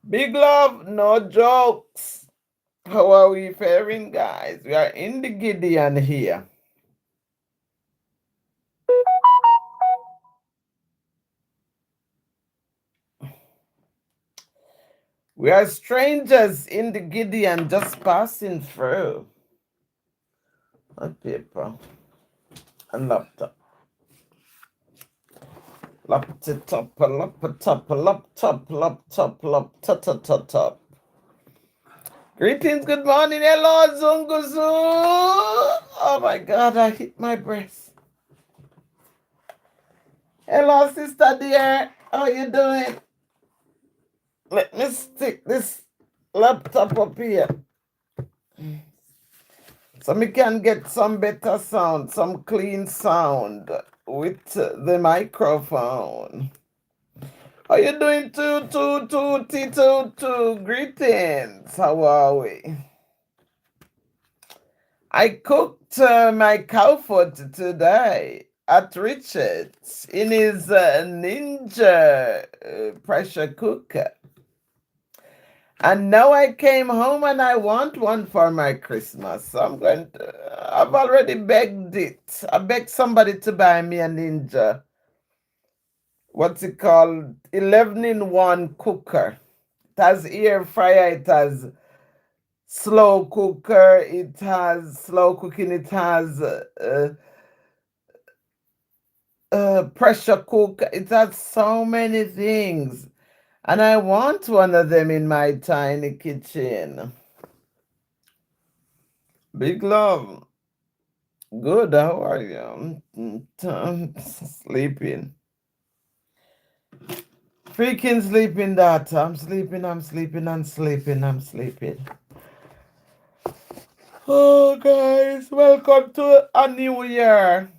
Big love, no jokes. How are we faring, guys? We are in the Gideon here. We are strangers in the Gideon just passing through. A paper and laptop. Laptop, laptop, laptop, laptop, laptop, top. Greetings, good morning, hello, Zunguzu. Oh my God, I hit my breast. Hello, sister dear. How you doing? Let me stick this laptop up here so we can get some better sound, some clean sound with the microphone. How you doing, two? Greetings. How are we? I cooked my cow food today at Richard's in his Ninja pressure cooker. And now I came home and I want one for my Christmas. So I've already begged it. I begged somebody to buy me a Ninja. What's it called? 11-in-1 cooker. It has air fryer, it has slow cooker, it has slow cooking, it has pressure cooker. It has so many things. And I want one of them in my tiny kitchen. Big love. Good, how are you? Sleeping. Freaking sleeping, daughter. I'm sleeping. Oh, guys, welcome to a new year.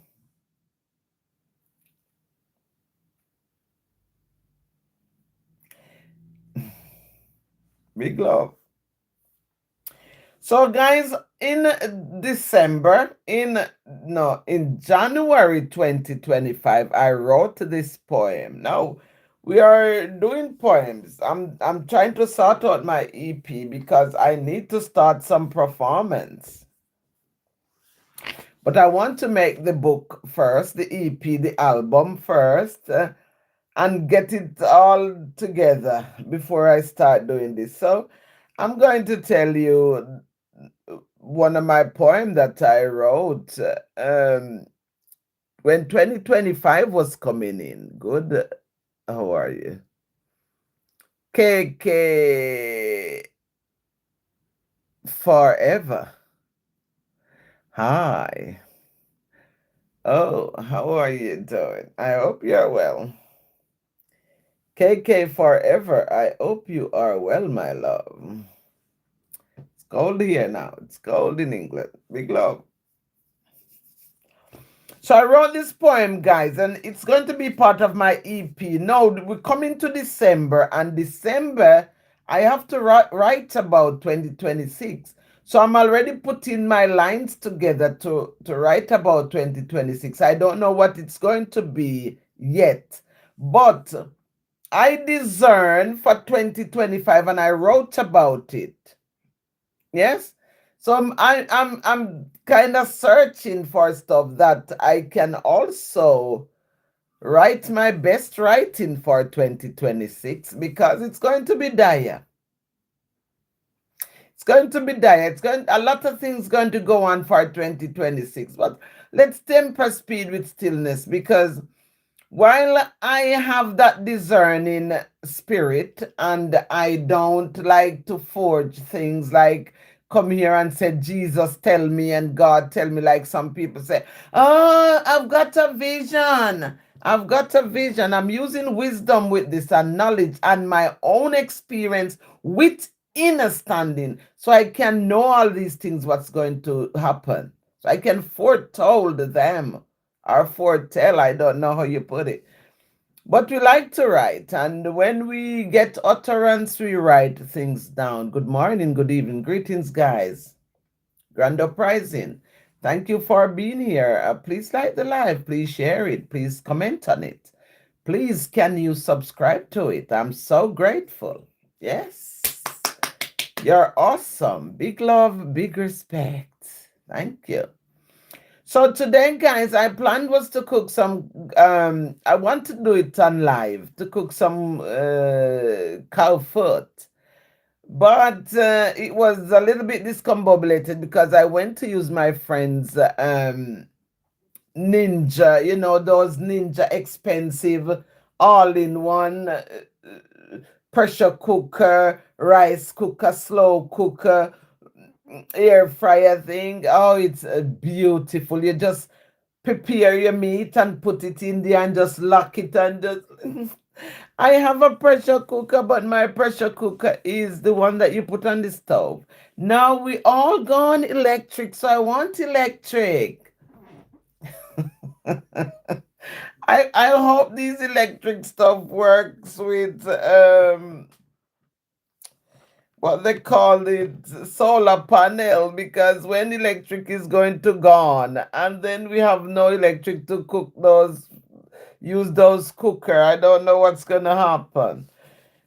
Big love. So, guys, in January 2025, I wrote this poem. Now, we are doing poems. I'm trying to sort out my EP because I need to start some performance. But I want to make the book first, the EP, the album first, and get it all together before I start doing this. So, I'm going to tell you one of my poems that I wrote when 2025 was coming in. Good. How are you? KK Forever. Hi. Oh, how are you doing? I hope you're well. KK Forever, I hope you are well, my love. It's cold here now. It's cold in England. Big love. So I wrote this poem, guys, and it's going to be part of my EP. Now, we're coming to December, and December, I have to write about 2026. So I'm already putting my lines together to write about 2026. I don't know what it's going to be yet, but I discern for 2025, and I wrote about it. Yes? So I'm kind of searching for stuff that I can also write my best writing for 2026 because it's going to be dire. It's going to be dire. A lot of things going to go on for 2026. But let's temper speed with stillness because while I have that discerning spirit and I don't like to forge things like come here and say, Jesus, tell me, and God, tell me, like some people say, oh, I've got a vision. I've got a vision. I'm using wisdom with this and knowledge and my own experience with understanding so I can know all these things, what's going to happen. So I can foretold them or foretell, I don't know how you put it. But we like to write, and when we get utterance, we write things down. Good morning, good evening, greetings, guys. Grand uprising. Thank you for being here. Please like the live, please share it, please comment on it. Please, can you subscribe to it? I'm so grateful. Yes. You're awesome. Big love, big respect. Thank you. So today, guys, I planned was to cook some. I want to do it on live to cook some cow foot, but it was a little bit discombobulated because I went to use my friend's Ninja. You know those Ninja expensive all-in-one pressure cooker, rice cooker, slow cooker, air fryer thing. Oh, it's beautiful. You just prepare your meat and put it in there and just lock it and just. I have a pressure cooker, but my pressure cooker is the one that you put on the stove. Now we all gone electric, so I want electric. I hope these electric stuff works with what they call it, solar panel, because when electric is going to gone and then we have no electric to cook those, use those cooker, I don't know what's gonna happen.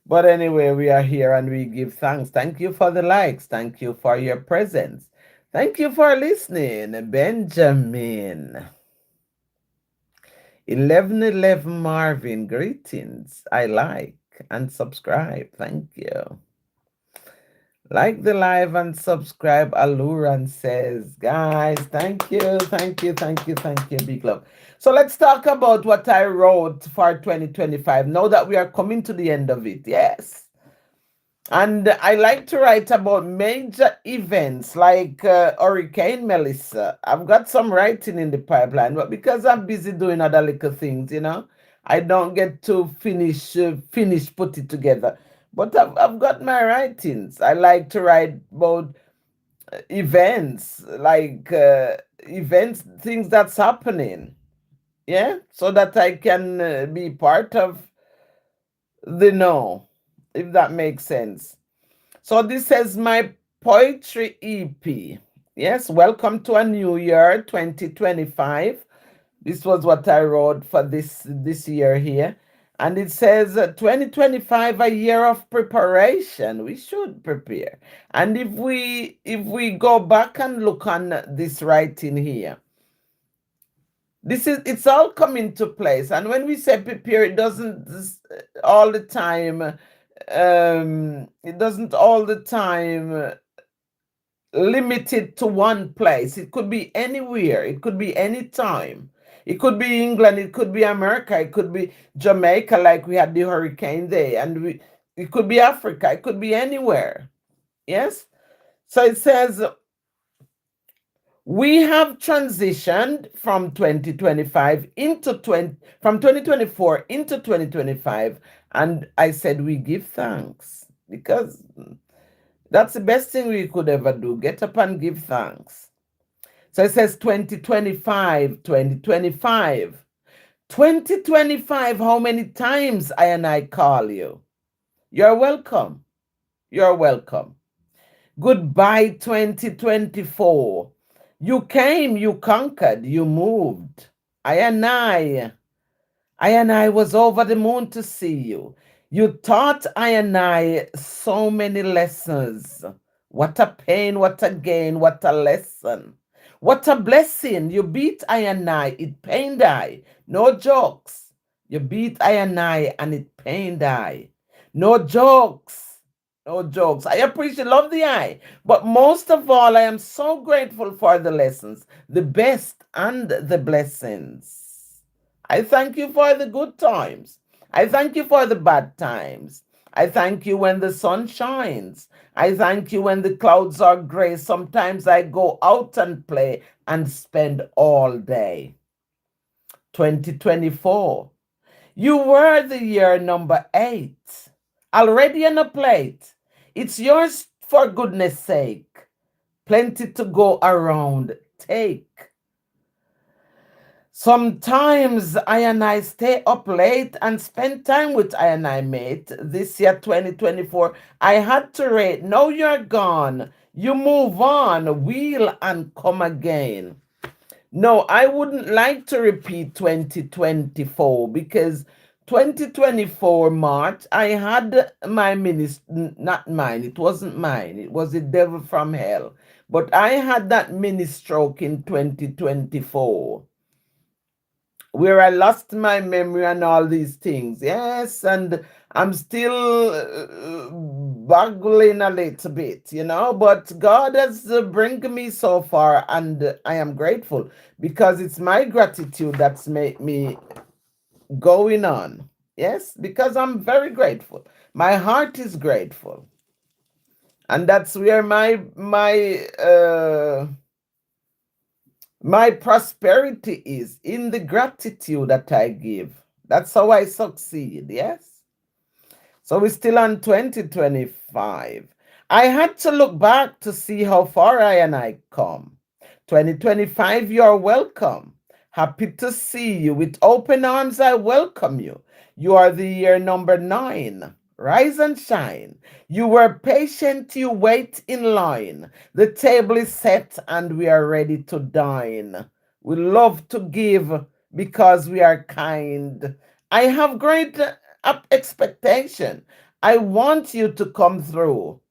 But anyway, we are here and we give thanks. Thank you for the likes. Thank you for your presence. Thank you for listening, Benjamin. 1111 Marvin, greetings. I like and subscribe. Thank you. Like the live and subscribe. Aluran says, guys, thank you, thank you, thank you, thank you. Big love. So let's talk about what I wrote for 2025. Now that we are coming to the end of it. Yes. And I like to write about major events like Hurricane Melissa. I've got some writing in the pipeline, but because I'm busy doing other little things, I don't get to finish, put it together. But I've got my writings. I like to write about events, like events, things that's happening. Yeah, so that I can be part of the know, if that makes sense. So this says my poetry EP. Yes, welcome to a new year, 2025. This was what I wrote for this year here. And it says 2025, a year of preparation. We should prepare. And if we go back and look on this writing here, it's all coming to place. And when we say prepare, it doesn't all the time limited to one place. It could be anywhere, it could be any time. It could be England, it could be America, it could be Jamaica, like we had the hurricane there, and it could be Africa, it could be anywhere. Yes. So it says we have transitioned from 2025 from 2024 into 2025, and I said we give thanks because that's the best thing we could ever do. Get up and give thanks. So it says 2025, 2025. 2025, how many times I call you? You're welcome. You're welcome. Goodbye, 2024. You came, you conquered, you moved. I was over the moon to see you. You taught I so many lessons. What a pain, what a gain, what a lesson. What a blessing. You beat I, it pained I. No jokes. You beat I and it pained I. No jokes. No jokes. I appreciate, love the eye. But most of all, I am so grateful for the lessons, the best and the blessings. I thank you for the good times. I thank you for the bad times. I thank you when the sun shines. I thank you when the clouds are gray. Sometimes I go out and play and spend all day. 2024. You were the year number 8. Already on a plate. It's yours for goodness sake. Plenty to go around. Take. Sometimes I stay up late and spend time with I mate. This year, 2024, I had to rate. Now you're gone. You move on, wheel and come again. No, I wouldn't like to repeat 2024 because 2024 March, I had my ministry, not mine, it wasn't mine, it was the devil from hell. But I had that mini stroke in 2024 where I lost my memory and all these things. Yes, and I'm still boggling a little bit, but God has bring me so far, and I am grateful because it's my gratitude that's made me going on. Yes, because I'm very grateful. My heart is grateful. And that's where my prosperity is, in the gratitude that I give. That's how I succeed, yes? So we're still on 2025. I had to look back to see how far I come. 2025, you're welcome. Happy to see you. With open arms, I welcome you. You are the year number 9. Rise and shine. You were patient, you wait in line. The table is set and we are ready to dine. We love to give because we are kind. I have great expectation. I want you to come through.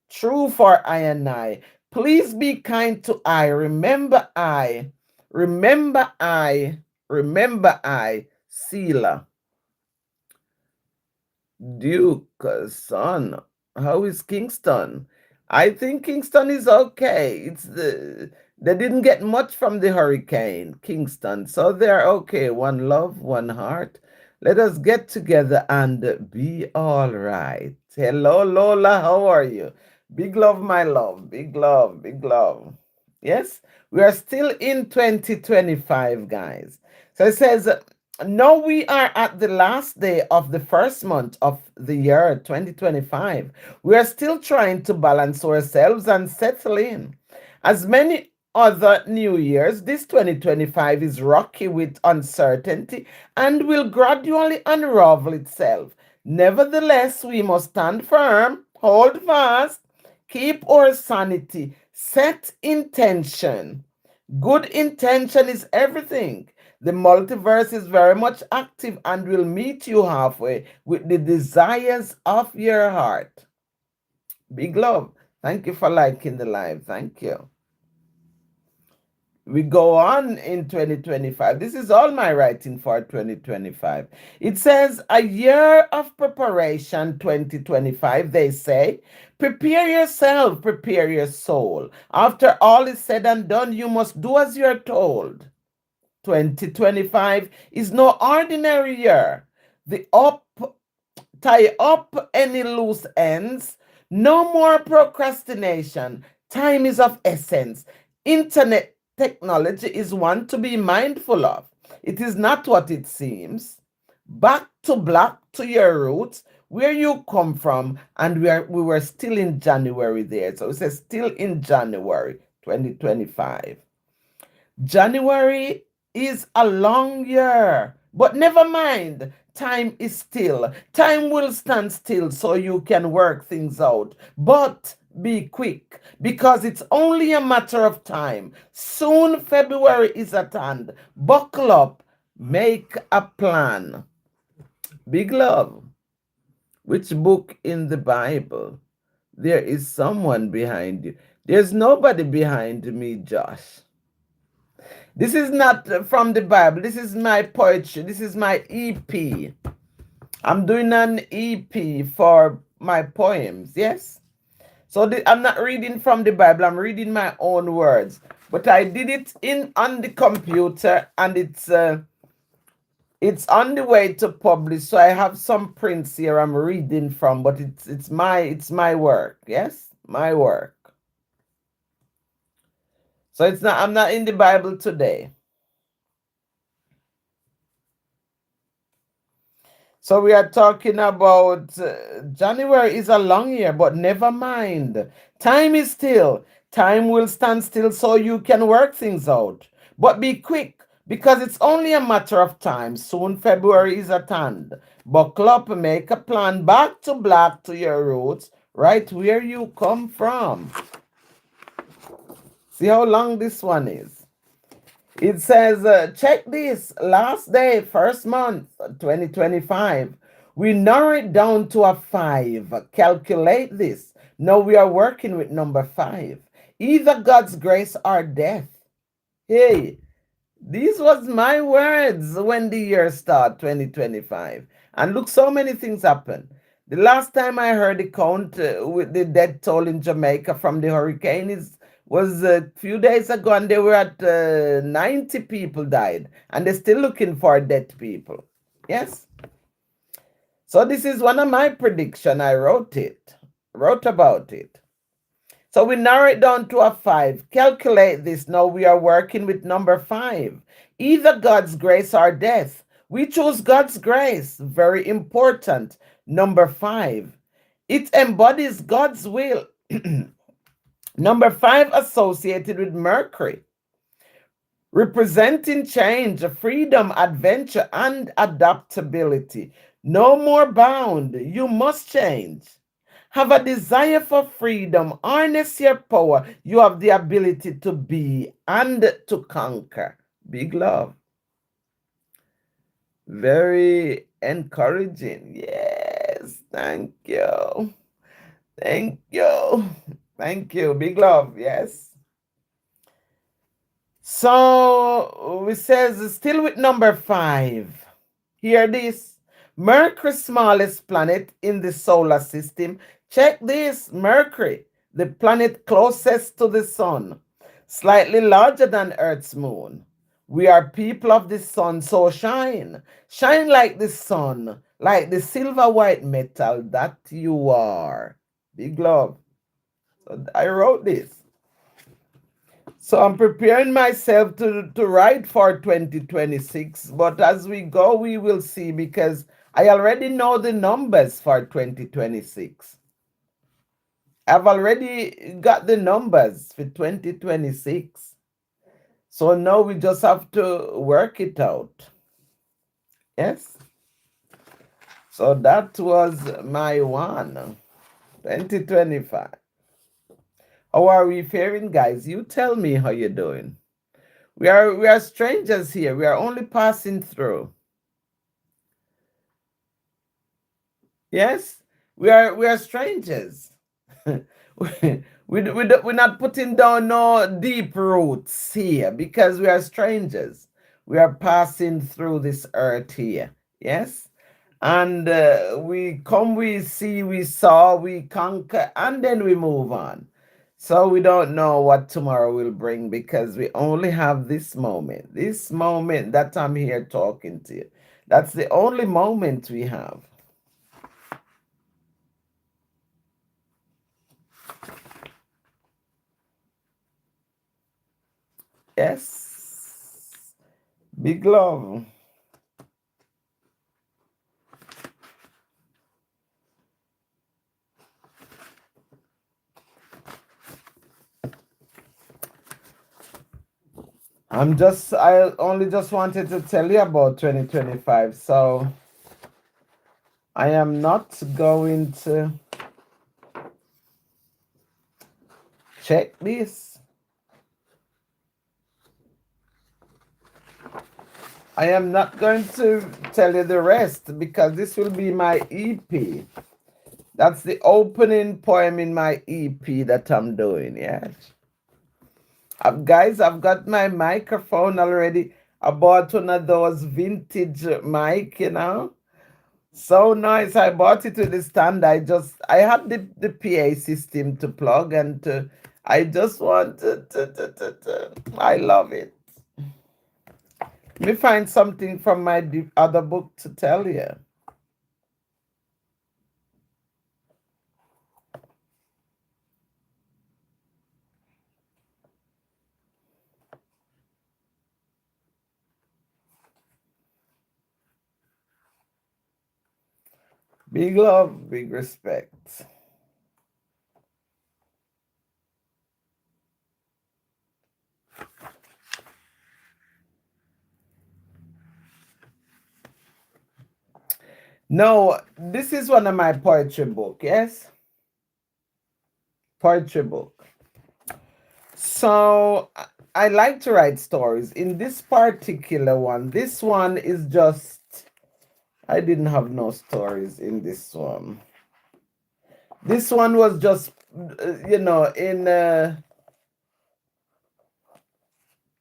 True for I and I. Please be kind to I. Remember I. Remember I. Remember I. Selah. Duke, son. How is Kingston? I think Kingston is okay. They didn't get much from the hurricane, Kingston. So they're okay. One love, one heart. Let us get together and be all right. Hello, Lola. How are you? Big love, my love. Big love, big love. Yes, we are still in 2025, guys. So it says, now we are at the last day of the first month of the year 2025. We are still trying to balance ourselves and settle in. As many other New Years, this 2025 is rocky with uncertainty and will gradually unravel itself. Nevertheless, we must stand firm, hold fast, keep our sanity, set intention. Good intention is everything. The multiverse is very much active and will meet you halfway with the desires of your heart. Big love. Thank you for liking the live. Thank you. We go on in 2025. This is all my writing for 2025. It says, a year of preparation, 2025, they say. Prepare yourself, prepare your soul. After all is said and done, you must do as you're told. 2025 is no ordinary year. Tie up any loose ends. No more procrastination. Time is of essence. Internet technology is one to be mindful of. It is not what it seems. Back to black to your roots, where you come from, and we were still in January there. So it says still in January 2025. January is a long year, but never mind. Time is still. Time will stand still so you can work things out. But be quick, because it's only a matter of time. Soon February is at hand. Buckle up. Make a plan. Big love. Which book in the Bible? There is someone behind you. There's nobody behind me, Josh. This is not from the Bible. This is my poetry. This is my EP. I'm doing an EP for my poems, yes? So I'm not reading from the Bible. I'm reading my own words. But I did it on the computer, and it's on the way to publish. So I have some prints here I'm reading from, but it's my work, yes? My work. So I'm not in the Bible today. So we are talking about January is a long year, but never mind. Time is still. Time will stand still so you can work things out. But be quick, because it's only a matter of time. Soon February is at hand. Buckle up, make a plan, back to black to your roots, right where you come from. See how long this one is. It says, check this, last day, first month, 2025. We narrow it down to a 5. Calculate this. Now we are working with number 5. Either God's grace or death. Hey, these was my words when the year started, 2025. And look, so many things happen. The last time I heard the count with the death toll in Jamaica from the hurricane was a few days ago, and they were at 90 people died, and they're still looking for dead people. Yes. So this is one of my prediction. I wrote about it. So we narrow it down to a 5. Calculate this. Now we are working with number 5. Either God's grace or death. We choose God's grace. Very important. Number 5. It embodies God's will. Number 5 associated with Mercury, representing change, freedom, adventure, and adaptability. No more bound. You must change. Have a desire for freedom. Harness your power. You have the ability to be and to conquer. Big love. Very encouraging. Yes. Thank you. Thank you. Thank you. Big love. Yes. So we says still with number 5. Hear this. Mercury, smallest planet in the solar system. Check this. Mercury, the planet closest to the sun, slightly larger than Earth's moon. We are people of the sun, so shine. Shine like the sun, like the silver white metal that you are. Big love. So I wrote this. So I'm preparing myself to write for 2026. But as we go, we will see, because I already know the numbers for 2026. I've already got the numbers for 2026. So now we just have to work it out. Yes. So that was my one, 2025. How are we faring, guys? You tell me how you're doing. We are strangers here. We are only passing through. Yes, we are strangers. We're not putting down no deep roots here, because we are strangers. We are passing through this earth here. Yes. And we come, we see, we saw, we conquer, and then we move on. So we don't know what tomorrow will bring, because we only have this moment that I'm here talking to you. That's the only moment we have. Yes. Big love. I only just wanted to tell you about 2025. So I am not going to check this. I am not going to tell you the rest, because this will be my EP. That's the opening poem in my EP that I'm doing. Yes. Guys, I've got my microphone already. I bought one of those vintage mic, So nice. I bought it with the stand. I had the PA system to plug, and I just wanted to. I love it. Let me find something from my other book to tell you. Big love, big respect. No, this is one of my poetry book, yes? Poetry book. So I like to write stories. In this particular one, this one is just, I didn't have no stories in this one. This one was just, in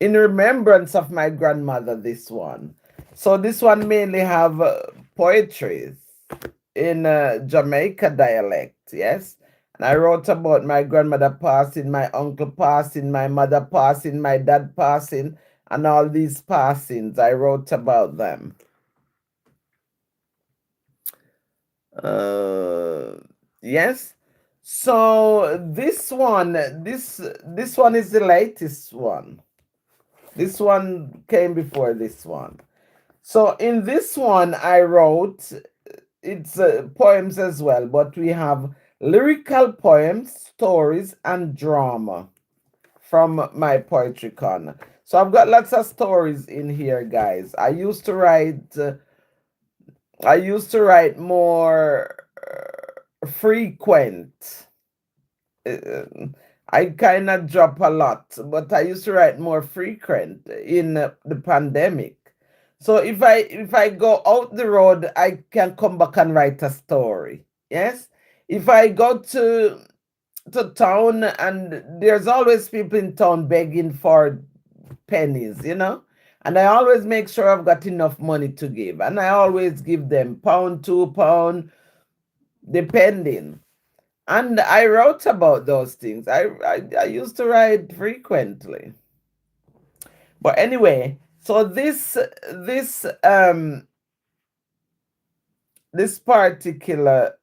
remembrance of my grandmother, this one. So this one mainly have poetries in Jamaica dialect, yes. And I wrote about my grandmother passing, my uncle passing, my mother passing, my dad passing, and all these passings. I wrote about them. Yes. So this one, this one is the latest one. This one came before this one. So in this one, I wrote, it's poems as well, but we have lyrical poems, stories, and drama from my poetry corner. So I've got lots of stories in here, guys. I used to write more frequent. I kind of drop a lot, but I used to write more frequent in the pandemic. So if I go out the road, I can come back and write a story. Yes. If I go to town, and there's always people in town begging for pennies, and I always make sure I've got enough money to give, and I always give them pound, £2, depending. And I wrote about those things. I used to write frequently. But anyway, so this particular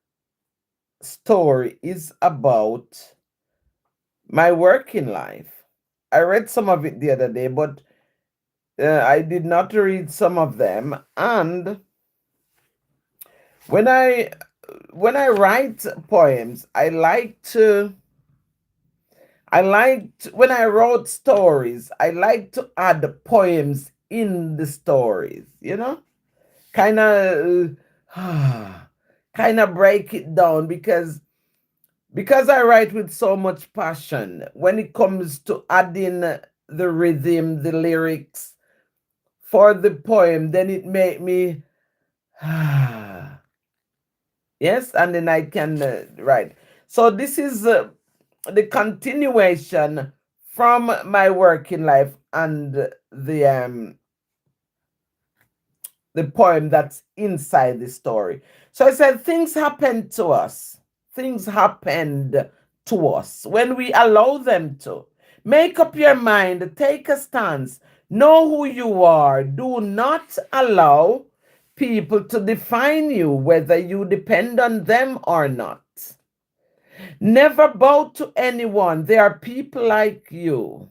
story is about my working life. I read some of it the other day, but I did not read some of them. And when I write poems, when I wrote stories, I like to add poems in the stories, kind of break it down, because I write with so much passion. When it comes to adding the rhythm, the lyrics for the poem, then it make me yes, and then I can write. So this is the continuation from my working life and the poem that's inside the story. So I said, things happened to us. Things happened to us when we allow them to. Make up your mind, take a stance, know who you are. Do not allow people to define you, whether you depend on them or not. Never bow to anyone. There are people like you.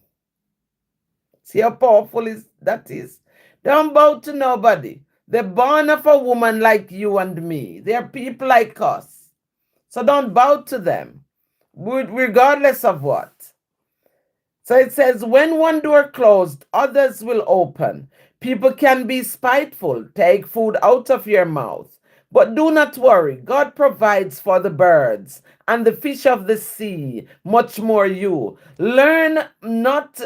See how powerful that is? Don't bow to nobody. They're born of a woman like you and me. They're people like us. So don't bow to them, regardless of what. So it says, when one door closed, others will open. People can be spiteful, take food out of your mouth. But do not worry, God provides for the birds and the fish of the sea, much more you. Learn not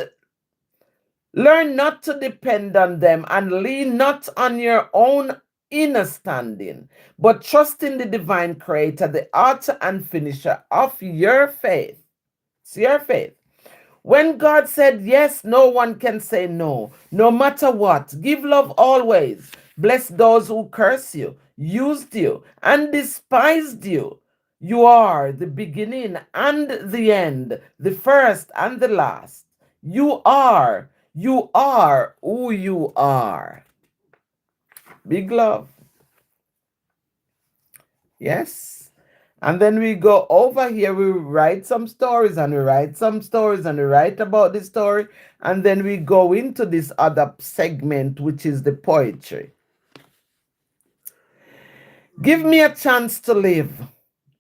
to depend on them, and lean not on your own understanding, but trust in the divine creator, the author and finisher of your faith. It's your faith. When God said yes, no one can say no, no matter what. Give love always. Bless those who curse you, used you, and despised you. You are the beginning and the end, the first and the last. You are who you are. Big love. Yes. And then we go over here, we write some stories, and we write some stories, and we write about the story. And then we go into this other segment, which is the poetry. Give me a chance to live.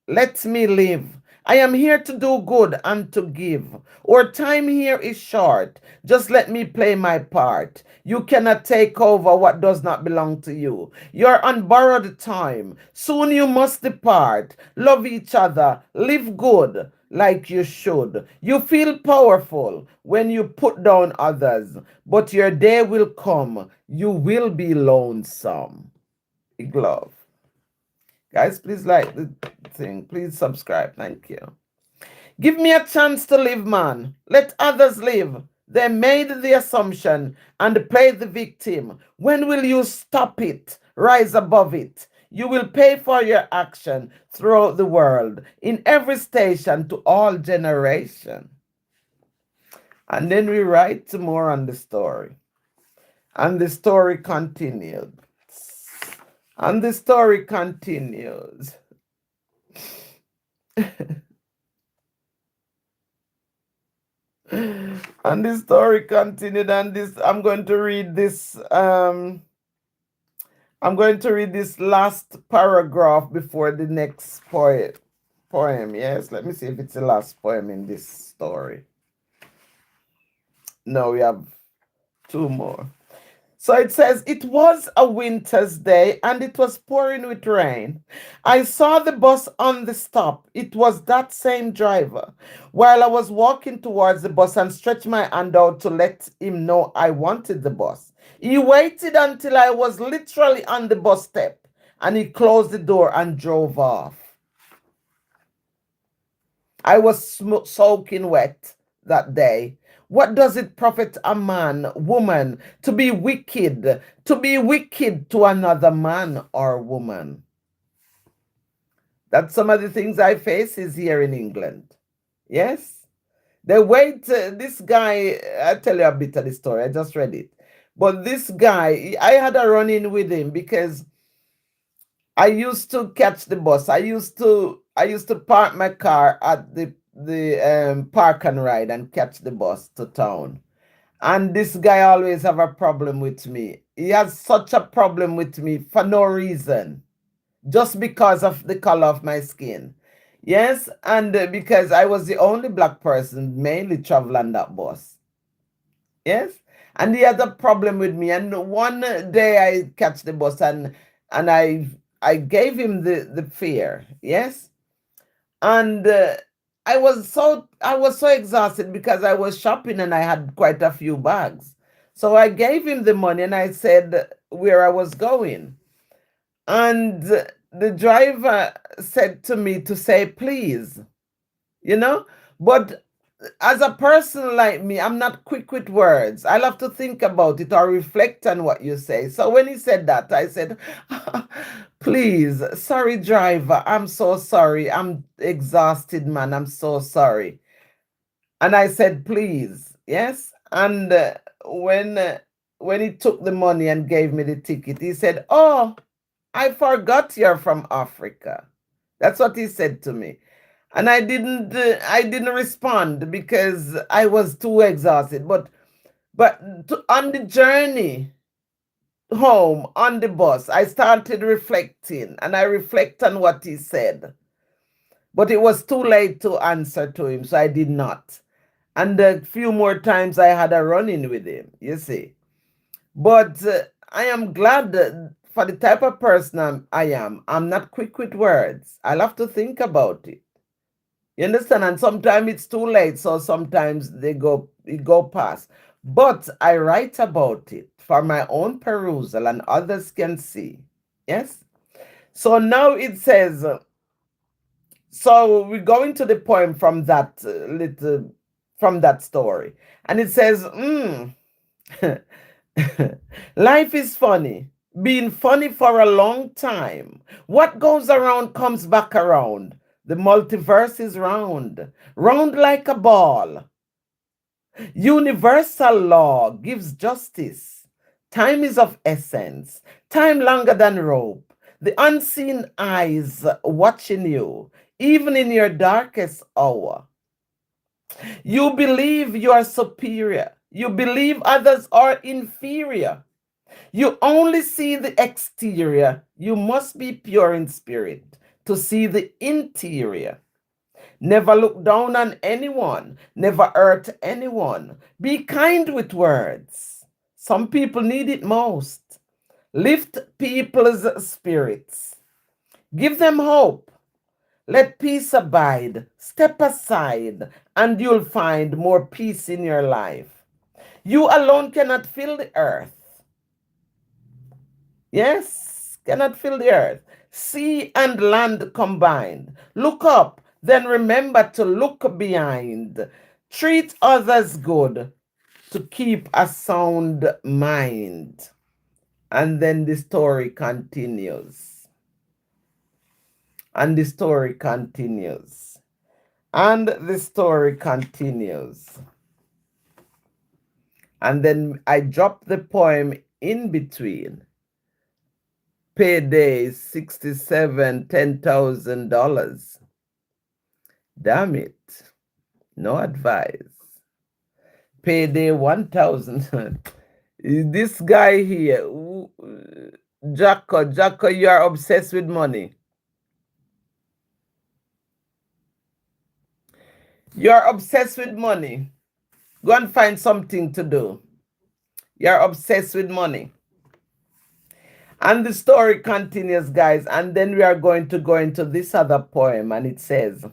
Let me live. I am here to do good and to give. Our time here is short. Just let me play my part. You cannot take over what does not belong to you. You're on borrowed time. Soon you must depart. Love each other. Live good. like you should. You feel powerful when you put down others, but your day will come. You will be lonesome. Big love. Guys, please like the thing. Please subscribe. Thank you. Give me a chance to live, man. Let others live. They made the assumption and played the victim. When will you stop it? Rise above it. You will pay for your action throughout the world, in every station, to all generation. And then we write more on the story. And the story continued. And the story continues. And the story continued, and this I'm going to read this last paragraph before the next poem. Yes, let me see if it's the last poem in this story. No, we have two more. So it says, it was a winter's day and it was pouring with rain. I saw the bus on the stop. It was that same driver. While I was walking towards the bus and stretched my hand out to let him know I wanted the bus, he waited until I was literally on the bus step and he closed the door and drove off. I was soaking wet that day. What does it profit a man, woman, to be wicked to another man or woman? That's some of the things I face is here in England. Yes? They wait, this guy, I'll tell you a bit of the story, I just read it. But this guy, I had a run-in with him because I used to catch the bus. I used to park my car at the park and ride and catch the bus to town. And this guy always have a problem with me. He has such a problem with me for no reason, just because of the color of my skin. Yes, and because I was the only black person mainly travel on that bus. Yes, and he had a problem with me. And one day I catch the bus and I gave him the fare. Yes, and I was so exhausted because I was shopping and I had quite a few bags. So I gave him the money and I said where I was going. And the driver said to me to say please, but as a person like me, I'm not quick with words. I'll have to think about it or reflect on what you say. So when he said that, I said, please, sorry, driver. I'm so sorry. I'm exhausted, man. I'm so sorry. And I said, please. Yes. And when he took the money and gave me the ticket, he said, oh, I forgot you're from Africa. That's what he said to me. And I didn't respond because I was too exhausted. But on the journey home, on the bus, I started reflecting, and I reflect on what he said. But it was too late to answer to him, so I did not. And a few more times I had a run-in with him, you see. But I am glad that for the type of person I am, I'm not quick with words. I'll have to think about it. You understand? And sometimes it's too late, so sometimes it go past. But I write about it for my own perusal and others can see. Yes? So now it says, so we're going to the poem from that from that story. And it says, life is funny. Been funny for a long time. What goes around comes back around. The multiverse is round, round like a ball. Universal law gives justice. Time is of essence, time longer than rope. The unseen eyes watching you, even in your darkest hour. You believe you are superior. You believe others are inferior. You only see the exterior. You must be pure in spirit to see the interior. Never look down on anyone. Never hurt anyone. Be kind with words. Some people need it most. Lift people's spirits. Give them hope. Let peace abide. Step aside, and you'll find more peace in your life. You alone cannot fill the earth. Yes, cannot fill the earth. Sea and land combined. Look up, then remember to look behind. Treat others good to keep a sound mind. And then the story continues. And the story continues. And the story continues. And then I drop the poem in between. Payday 67, $10,000. Damn it. No advice. Payday 1,000. This guy here, Jacko, you are obsessed with money. You are obsessed with money. Go and find something to do. You are obsessed with money. And the story continues, guys. And then we are going to go into this other poem. And it says,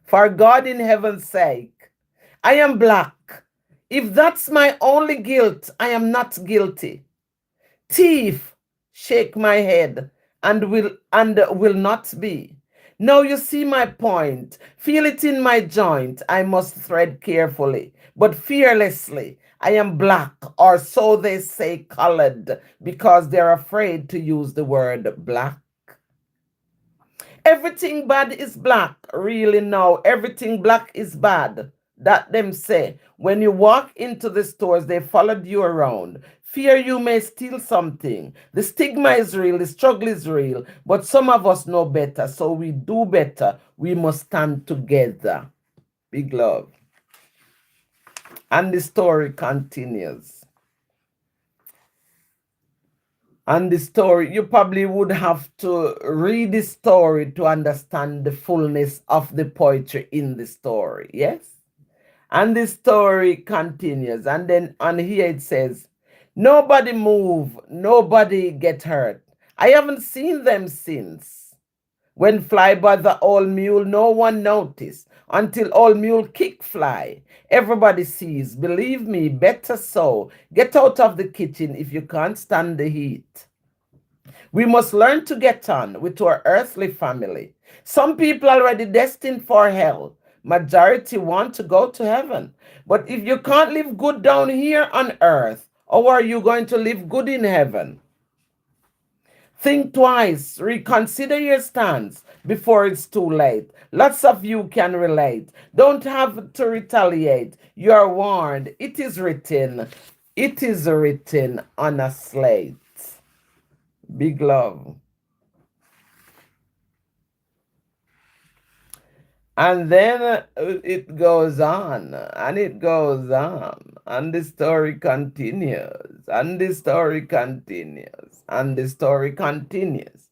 for God in heaven's sake, I am black. If that's my only guilt, I am not guilty. Thief, shake my head, and will not be. Now you see my point. Feel it in my joint. I must thread carefully, but fearlessly. I am black, or so they say colored, because they're afraid to use the word black. Everything bad is black. Really now, everything black is bad. That them say. When you walk into the stores, they followed you around. Fear you may steal something. The stigma is real, the struggle is real, but some of us know better, so we do better. We must stand together. Big love. And the story continues. And the story, you probably would have to read the story to understand the fullness of the poetry in the story. Yes? And the story continues. And then on here it says, nobody move, nobody get hurt. I haven't seen them since. When fly by the old mule, no one noticed until old mule kick fly. Everybody sees, believe me, better so. Get out of the kitchen if you can't stand the heat. We must learn to get on with our earthly family. Some people already destined for hell. Majority want to go to heaven. But if you can't live good down here on earth, how are you going to live good in heaven? Think twice, reconsider your stance before it's too late. Lots of you can relate. Don't have to retaliate. You are warned. It is written. It is written on a slate. Big love. And then it goes on, and it goes on, and the story continues, and the story continues, and the story continues.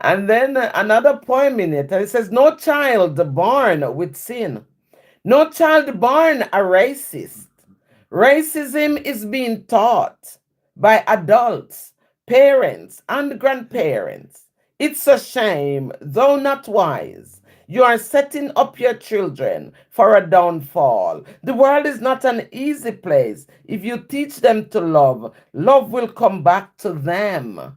And then another poem in it, and it says, no child born with sin, no child born a racist. Racism is being taught by adults, parents, and grandparents. It's a shame, though not wise. You are setting up your children for a downfall. The world is not an easy place. If you teach them to love, love will come back to them.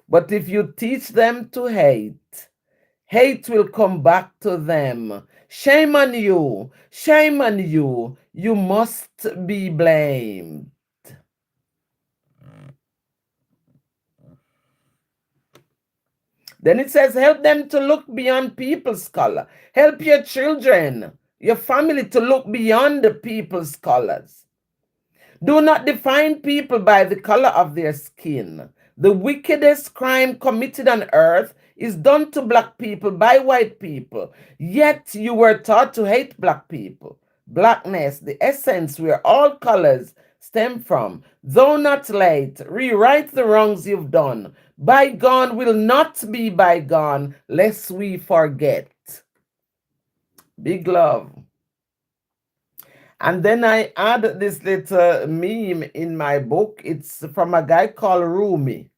But if you teach them to hate, hate will come back to them. Shame on you. Shame on you. You must be blamed. Then it says, help them to look beyond people's color. Help your children, your family to look beyond the people's colors. Do not define people by the color of their skin. The wickedest crime committed on earth is done to black people by white people. Yet you were taught to hate black people. Blackness, the essence where all colors stem from. Though not late, rewrite the wrongs you've done. Bygone will not be bygone, lest we forget. Big love. And then I add this little meme in my book. It's from a guy called Rumi.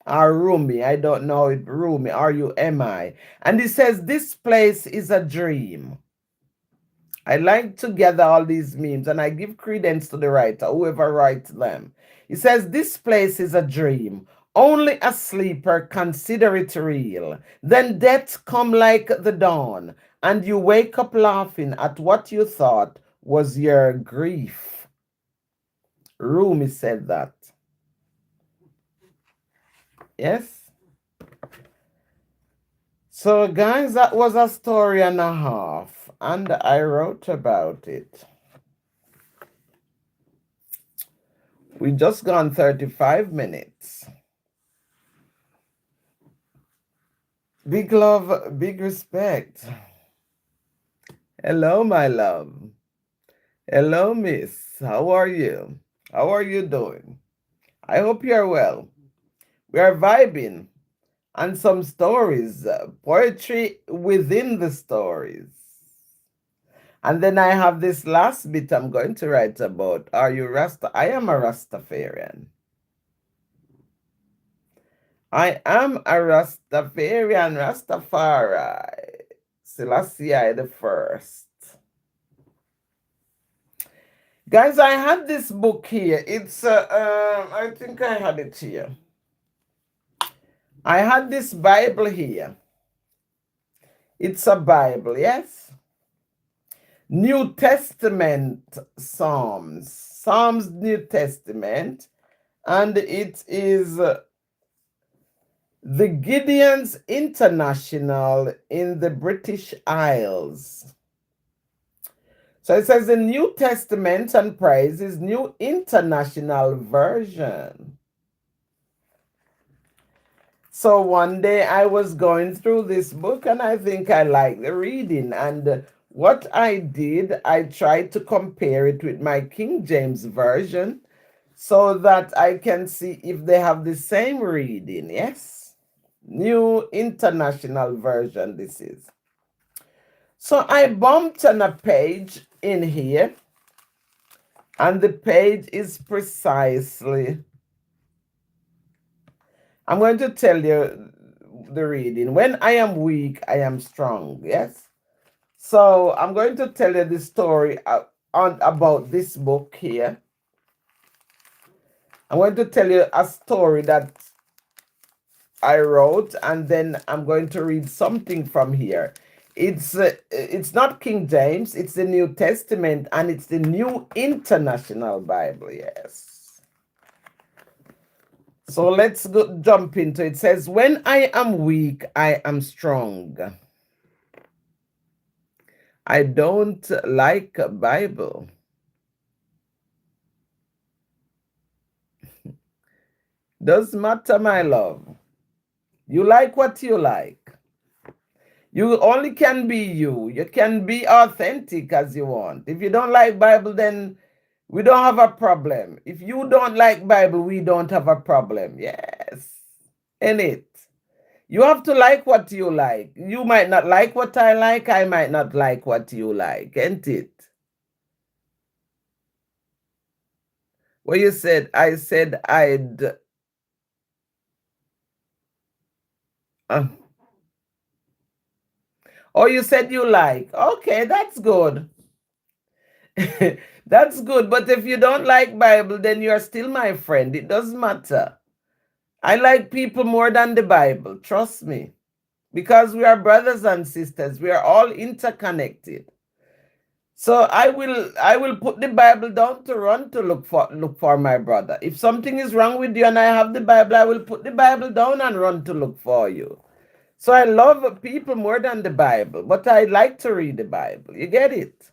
or Rumi. I don't know if Rumi, Rumi. And he says, this place is a dream. I like to gather all these memes and I give credence to the writer, whoever writes them. He says, this place is a dream. Only a sleeper consider it real. Then death come like the dawn, and you wake up laughing at what you thought was your grief. Rumi said that. Yes? So, guys, that was a story and a half, and I wrote about it. We just gone 35 minutes. Big love, big respect. Hello, my love. Hello, miss. How are you? How are you doing? I hope you're well. We are vibing on some stories, poetry within the stories. And then I have this last bit I'm going to write about. Are you Rasta? I am a Rastafarian. I am a Rastafarian, Rastafari. Selassie the First. Guys, I had this book here. It's, I think I had it here. I had this Bible here. It's a Bible, yes? New Testament Psalms. Psalms, New Testament. And it is the Gideon's International in the British Isles. So it says the New Testament and Praise is New International Version. So one day I was going through this book and I think I liked the reading. And what I did, I tried to compare it with my King James Version so that I can see if they have the same reading, yes? New International Version, this is. So I bumped on a page in here, and the page is precisely, I'm going to tell you the reading. When I am weak, I am strong, yes? So I'm going to tell you the story about this book here. I'm going to tell you a story that I wrote, and then I'm going to read something from here. It's not King James, it's the New Testament, and it's the New International Bible, yes. So let's jump into it. It says, when I am weak, I am strong. I don't like a Bible. Doesn't matter, my love. You like what you like. You only can be you. You can be authentic as you want. If you don't like Bible, then we don't have a problem. If you don't like Bible, we don't have a problem. Yes. In it. You have to like what you like. You might not like what I like. I might not like what you like. Ain't it? What you said, I said I'd... oh, you said you like. Okay, that's good. That's good. But if you don't like Bible, then you're still my friend. It doesn't matter. I like people more than the Bible. Trust me. Because we are brothers and sisters. We are all interconnected. So I will put the Bible down to run to look for my brother. If something is wrong with you and I have the Bible, I will put the Bible down and run to look for you. So I love people more than the Bible, but I like to read the Bible. You get it?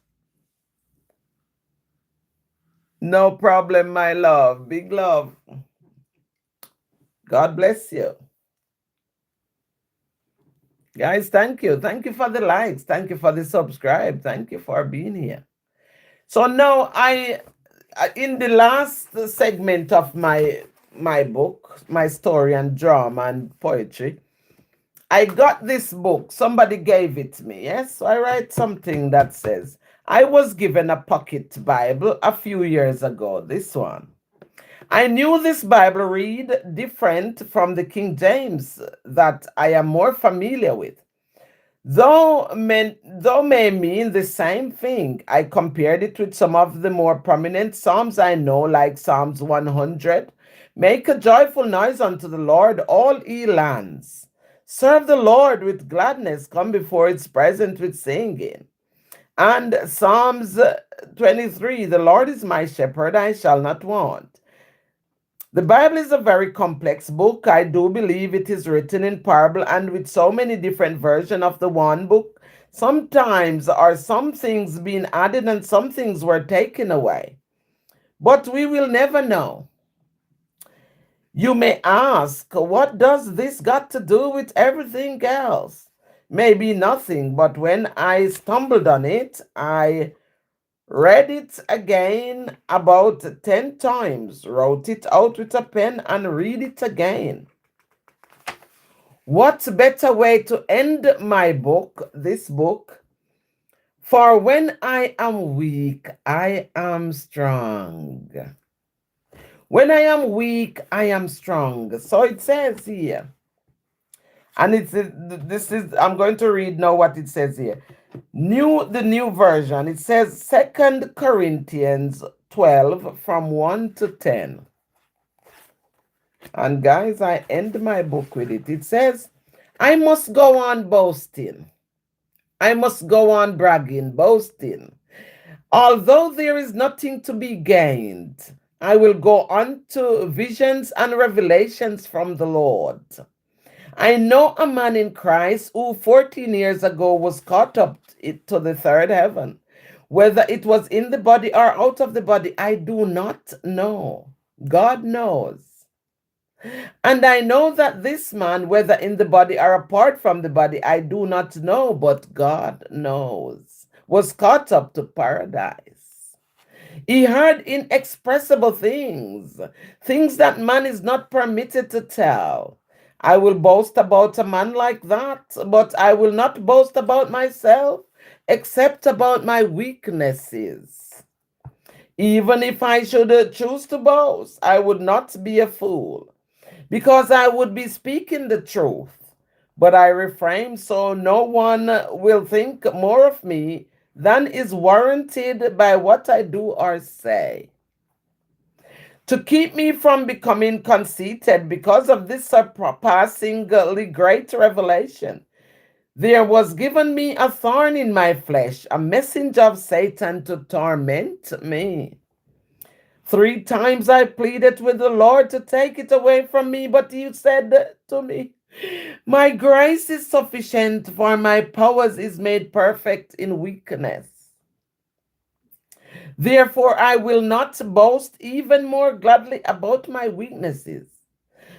No problem, my love. Big love. God bless you. Guys, thank you. Thank you for the likes. Thank you for the subscribe. Thank you for being here. So now in the last segment of my book, my story and drama and poetry, I got this book. Somebody gave it to me, yes? So I write something that says, I was given a pocket Bible a few years ago, this one. I knew this Bible read different from the King James that I am more familiar with. Though may mean the same thing, I compared it with some of the more prominent Psalms I know, like Psalms 100. Make a joyful noise unto the Lord, all ye lands. Serve the Lord with gladness, come before his presence with singing. And Psalms 23, the Lord is my shepherd, I shall not want. The Bible is a very complex book. I do believe it is written in parable and with so many different versions of the one book. Sometimes are some things being added and some things were taken away. But we will never know. You may ask, what does this got to do with everything else? Maybe nothing, but when I stumbled on it, I read it again about 10 times, wrote it out with a pen, and read it again. What better way to end my book, this book? For when I am weak, I am strong. When I am weak, I am strong. So it says here. And I'm going to read now what it says here. The new version. It says 2 Corinthians 12 from 1 to 10. And guys, I end my book with it. It says, I must go on boasting. I must go on bragging, boasting. Although there is nothing to be gained, I will go on to visions and revelations from the Lord. I know a man in Christ who 14 years ago was caught up to the third heaven. Whether it was in the body or out of the body, I do not know. God knows. And I know that this man, whether in the body or apart from the body, I do not know, but God knows, was caught up to paradise. He heard inexpressible things, things that man is not permitted to tell. I will boast about a man like that, but I will not boast about myself, except about my weaknesses. Even if I should choose to boast, I would not be a fool, because I would be speaking the truth. But I refrain so no one will think more of me than is warranted by what I do or say. To keep me from becoming conceited because of this surpassingly great revelation, there was given me a thorn in my flesh, a messenger of Satan to torment me. 3 times I pleaded with the Lord to take it away from me, but he said to me, my grace is sufficient, for my powers is made perfect in weakness. Therefore, I will not boast even more gladly about my weaknesses,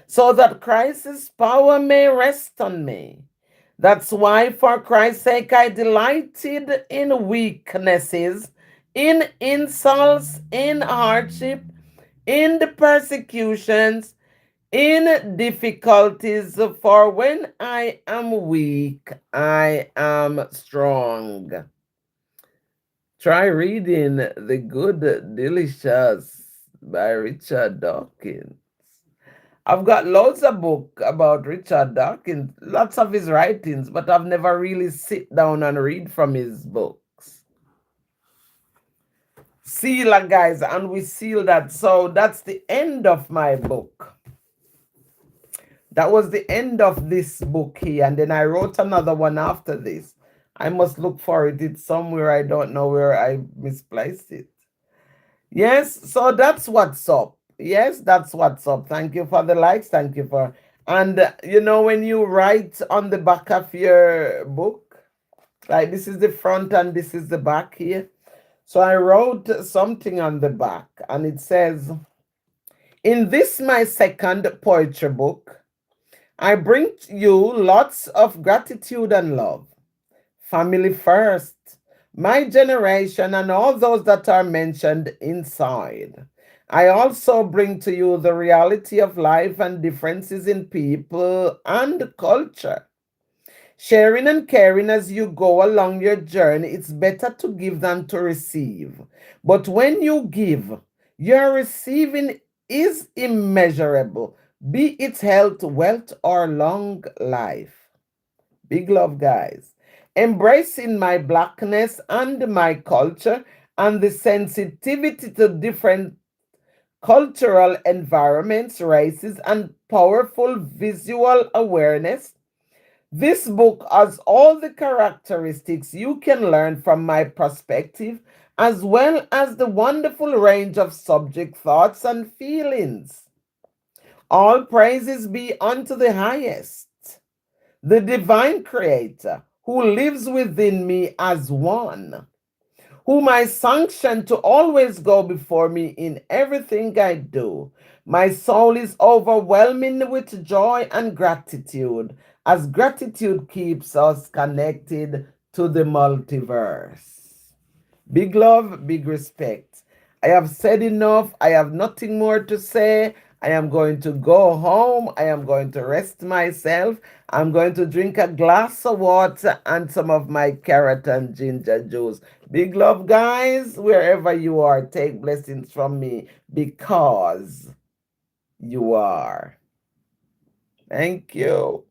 so that Christ's power may rest on me. That's why, for Christ's sake, I delighted in weaknesses, in insults, in hardship, in the persecutions, in difficulties. For when I am weak, I am strong. Try reading The Good Delicious by Richard Dawkins. I've got loads of books about Richard Dawkins, lots of his writings, but I've never really sit down and read from his books. Seal, guys, and we seal that. So that's the end of my book. That was the end of this book here, and then I wrote another one after this. I must look for it. It's somewhere. I don't know where I misplaced it. Yes, so that's what's up. Yes, that's what's up. Thank you for the likes. Thank you for... And, when you write on the back of your book, like this is the front and this is the back here. So I wrote something on the back, and it says, in this, my second poetry book, I bring you lots of gratitude and love. Family first, my generation, and all those that are mentioned inside. I also bring to you the reality of life and differences in people and culture. Sharing and caring as you go along your journey, it's better to give than to receive. But when you give, you're receiving is immeasurable, be it health, wealth, or long life. Big love, guys. Embracing my blackness and my culture and the sensitivity to different cultural environments, races, and powerful visual awareness. This book has all the characteristics you can learn from my perspective, as well as the wonderful range of subject thoughts and feelings. All praises be unto the highest, the divine creator, who lives within me as one, whom I sanction to always go before me in everything I do. My soul is overwhelming with joy and gratitude, as gratitude keeps us connected to the multiverse. Big love, big respect. I have said enough. I have nothing more to say. I am going to go home. I am going to rest myself. I'm going to drink a glass of water and some of my carrot and ginger juice. Big love, guys. Wherever you are, take blessings from me because you are. Thank you.